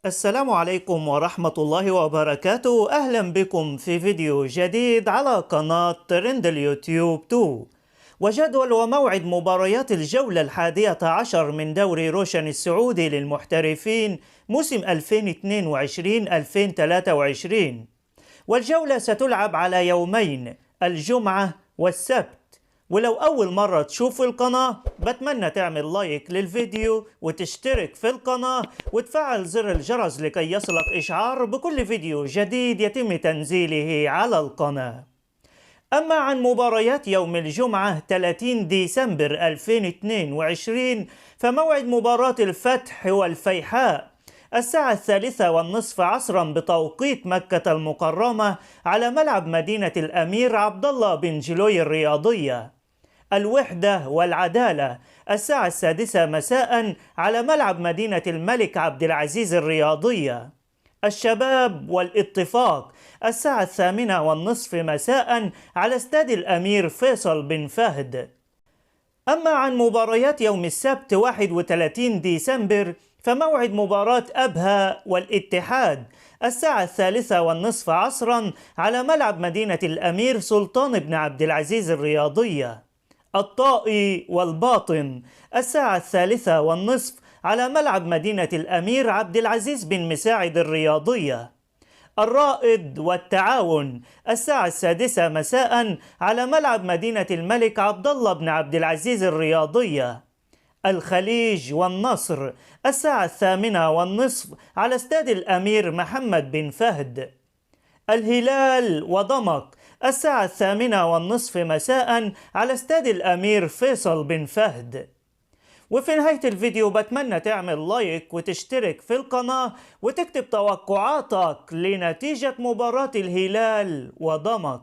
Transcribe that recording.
السلام عليكم ورحمة الله وبركاته. أهلا بكم في فيديو جديد على قناة ترند اليوتيوب 2. وجدول وموعد مباريات الجولة 11 من دوري روشن السعودي للمحترفين موسم 2022-2023. والجولة ستلعب على يومين، الجمعة والسبت. ولو أول مرة تشوف القناة بتمنى تعمل لايك للفيديو وتشترك في القناة وتفعل زر الجرس لكي يصلك إشعار بكل فيديو جديد يتم تنزيله على القناة. أما عن مباريات يوم الجمعة 30 ديسمبر 2022 فموعد مباراة الفتح والفيحاء الساعة 3:30 عصرا بتوقيت مكة المكرمة على ملعب مدينة الأمير عبد الله بن جلوي الرياضية. الوحدة والعدالة الساعة 6 مساء على ملعب مدينة الملك عبد العزيز الرياضية. الشباب والاتفاق الساعة 8:30 مساء على استاد الأمير فيصل بن فهد. أما عن مباريات يوم السبت 31 ديسمبر فموعد مباراة أبها والاتحاد الساعة 3:30 عصرا على ملعب مدينة الأمير سلطان بن عبد العزيز الرياضية. الطائي والباطن الساعة 3:30 على ملعب مدينة الأمير عبد العزيز بن مساعد الرياضية. الرائد والتعاون الساعة 6 مساء على ملعب مدينة الملك عبد الله بن عبد العزيز الرياضية. الخليج والنصر الساعة 8:30 على استاد الأمير محمد بن فهد. الهلال وضمك الساعة 8:30 مساء على استاد الأمير فيصل بن فهد. وفي نهاية الفيديو بتمنى تعمل لايك وتشترك في القناة وتكتب توقعاتك لنتيجة مباراة الهلال وضمك.